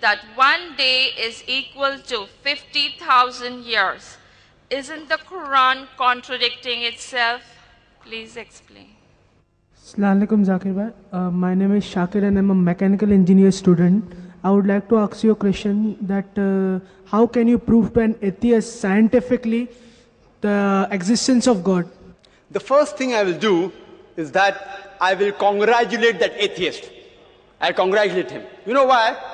that one day is equal to 50,000 years. Isn't the Quran contradicting itself? Please explain. Assalamu alaikum, Zakir bhai. My name is Shakir and I'm a mechanical engineer student. I would like to ask you a question that how can you prove to an atheist scientifically the existence of God? The first thing I will do is that I will congratulate that atheist. I'll congratulate him. You know why?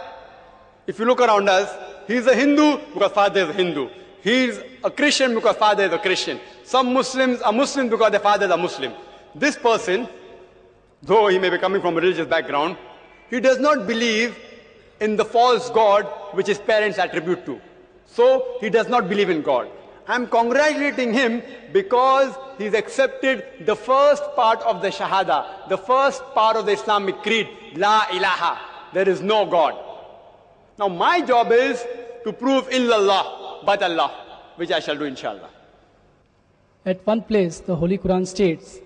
If you look around us, he's a Hindu because father is a Hindu. He's a Christian because father is a Christian. Some Muslims are Muslims because their fathers are Muslim. This person, though he may be coming from a religious background, he does not believe in the false God which his parents attribute to. So he does not believe in God. I'm congratulating him because he's accepted the first part of the Shahada, the first part of the Islamic creed, La ilaha, there is no God. Now my job is to prove illallah, but Allah, which I shall do inshallah. At one place, the Holy Quran states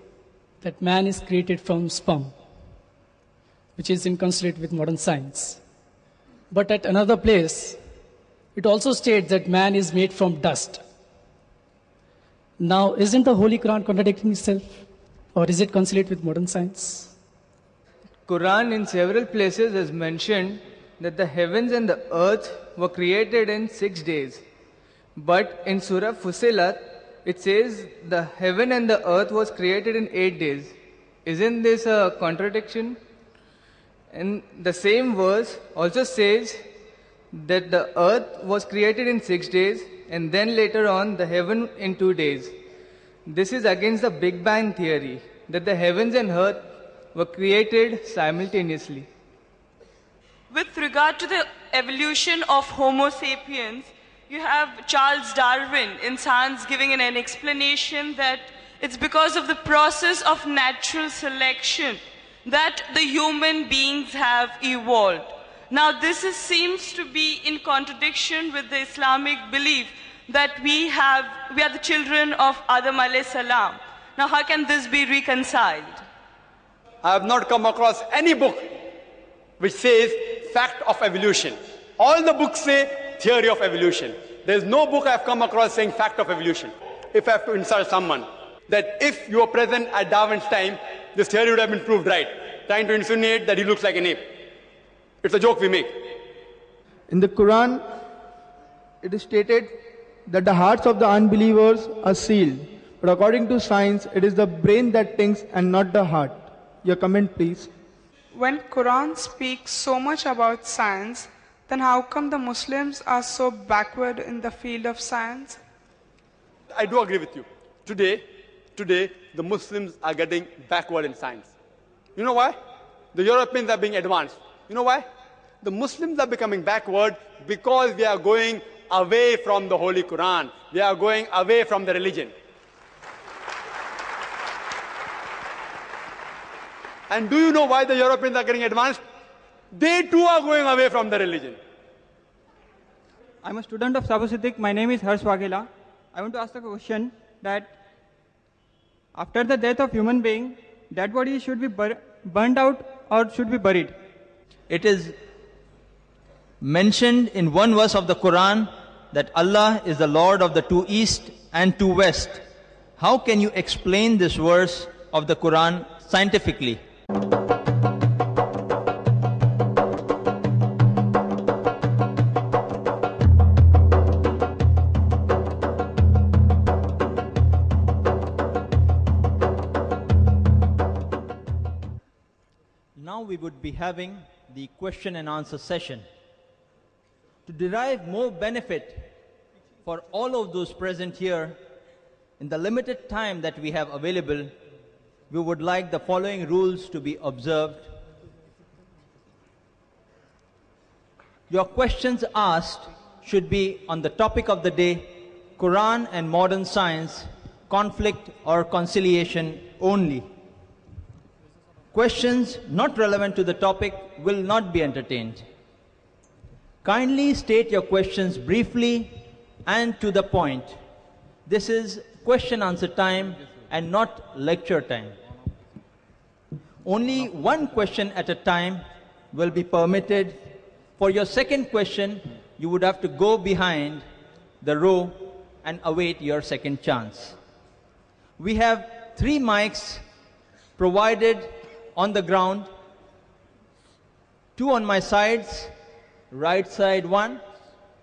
that man is created from sperm, which is inconsistent with modern science. But at another place, it also states that man is made from dust. Now, isn't the Holy Quran contradicting itself? Or is it consistent with modern science? Quran in several places has mentioned that the heavens and the earth were created in 6 days. But in Surah Fussilat, it says the heaven and the earth was created in 8 days. Isn't this a contradiction? And the same verse also says that the earth was created in 6 days and then later on the heaven in 2 days. This is against the Big Bang theory, that the heavens and earth were created simultaneously. With regard to the evolution of Homo sapiens, you have Charles Darwin in Science giving an explanation that it's because of the process of natural selection that the human beings have evolved. Now seems to be in contradiction with the Islamic belief that we are the children of Adam alayhi salam. Now how can this be reconciled? I have not come across any book which says fact of evolution. All the books say theory of evolution. There is no book I have come across saying fact of evolution. If I have to insult someone, that if you were present at Darwin's time, this theory would have been proved right. Trying to insinuate that he looks like an ape. It's a joke we make. In the Quran, it is stated that the hearts of the unbelievers are sealed. But according to science, it is the brain that thinks and not the heart. Your comment, please. When Quran speaks so much about science, then how come the Muslims are so backward in the field of science? I do agree with you. Today, the Muslims are getting backward in science. You know why? The Europeans are being advanced. You know why? The Muslims are becoming backward because we are going away from the Holy Quran. We are going away from the religion. And do you know why the Europeans are getting advanced? They too are going away from the religion. I'm a student of Sabasidik. My name is Harsh Waghela. I want to ask a question that after the death of human being, dead body should be burned out or should be buried? It is mentioned in one verse of the Quran that Allah is the Lord of the two east and two west. How can you explain this verse of the Quran scientifically? Now we would be having the question and answer session. To derive more benefit for all of those present here, in the limited time that we have available, we would like the following rules to be observed. Your questions asked should be on the topic of the day, Quran and modern science, conflict or conciliation only. Questions not relevant to the topic will not be entertained. Kindly state your questions briefly and to the point. This is question answer time and not lecture time. Only one question at a time will be permitted For your second question, you would have to go behind the row and await your second chance. We have 3 mics provided on the ground, 2 on my sides, right side 1,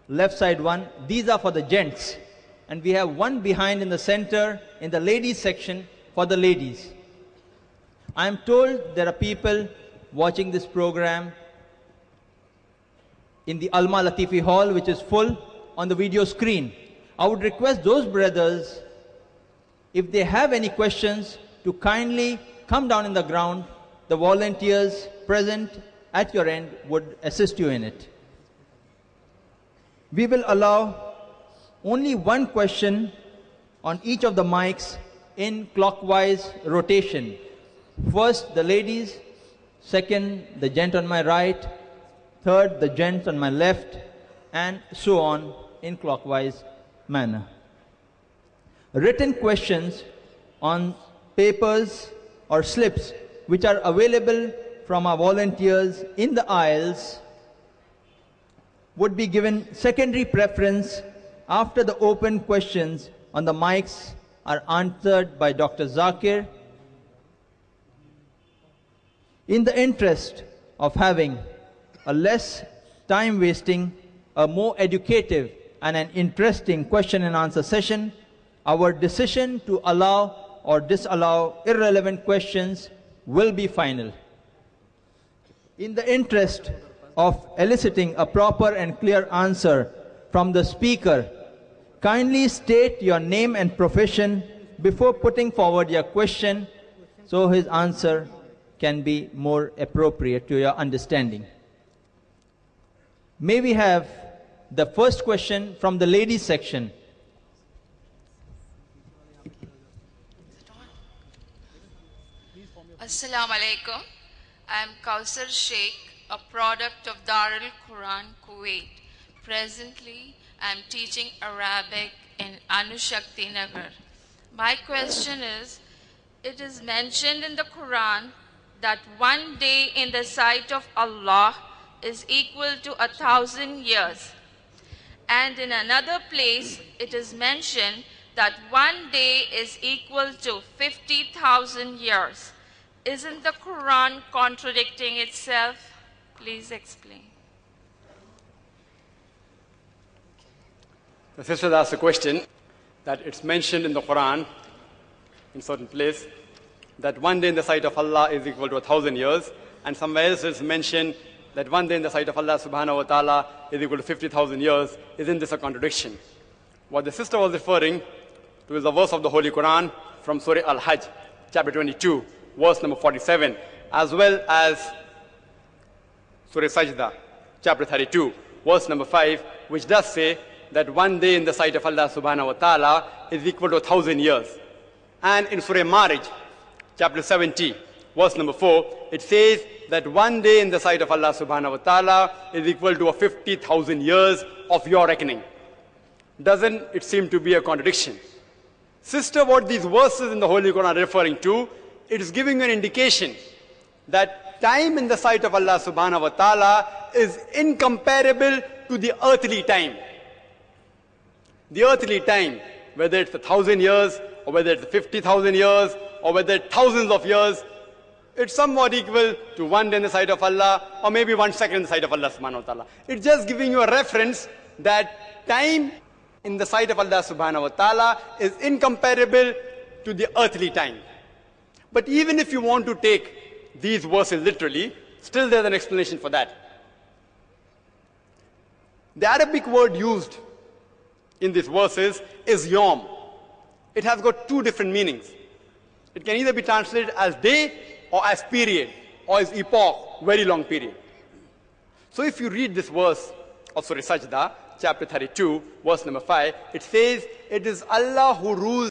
left side 1. These are for the gents. And we have 1 behind in the center in the ladies section for the ladies. I am told there are people watching this program in the Alma Latifi Hall, which is full on the video screen. I would request those brothers, if they have any questions, to kindly come down in the ground. The volunteers present at your end would assist you in it. We will allow only 1 question on each of the mics in clockwise rotation. First, the ladies. Second, the gent on my right. Third, the gent on my left. And so on in clockwise manner. Written questions on papers or slips which are available from our volunteers in the aisles would be given secondary preference after the open questions on the mics are answered by Dr. Zakir. In the interest of having a less time wasting, a more educative and an interesting question and answer session, our decision to allow or disallow irrelevant questions will be final. In the interest of eliciting a proper and clear answer from the speaker, kindly state your name and profession before putting forward your question so his answer can be more appropriate to your understanding. May we have the first question from the ladies section? Assalamu alaikum. I am Kausar Sheikh, a product of Darul Quran, Kuwait. Presently, I am teaching Arabic in Anushakti Nagar. My question is, it is mentioned in the Quran that 1 day in the sight of Allah is equal to 1,000 years. And in another place, it is mentioned that 1 day is equal to 50,000 years. Isn't the Quran contradicting itself? Please explain. The sister asked a question that it's mentioned in the Quran, in certain place, that 1 day in the sight of Allah is equal to 1,000 years, and somewhere else it's mentioned that 1 day in the sight of Allah subhanahu wa ta'ala is equal to 50,000 years. Isn't this a contradiction? What the sister was referring to is a verse of the Holy Quran from Surah Al-Hajj, chapter 22, verse number 47, as well as Surah Sajda, chapter 32, verse number 5, which does say that 1 day in the sight of Allah subhanahu wa ta'ala is equal to 1,000 years. And in Surah Marriage, chapter 70, verse number 4, it says that 1 day in the sight of Allah subhanahu wa ta'ala is equal to 50,000 years of your reckoning. Doesn't it seem to be a contradiction? Sister, what these verses in the Holy Quran are referring to, it is giving you an indication that time in the sight of Allah subhanahu wa ta'ala is incomparable to the earthly time. The earthly time, whether it's 1,000 years, or whether it's 50,000 years, or whether it's thousands of years, it's somewhat equal to 1 day in the sight of Allah, or maybe 1 second in the sight of Allah subhanahu wa ta'ala. It's just giving you a reference that time in the sight of Allah subhanahu wa ta'ala is incomparable to the earthly time. But even if you want to take these verses literally, still there's an explanation for that. The Arabic word used in these verses is yom. It has got 2 different meanings. It can either be translated as day or as period or as epoch, very long period. So if you read this verse of Surah Sajda, chapter 32, verse number 5, it says, it is Allah who rules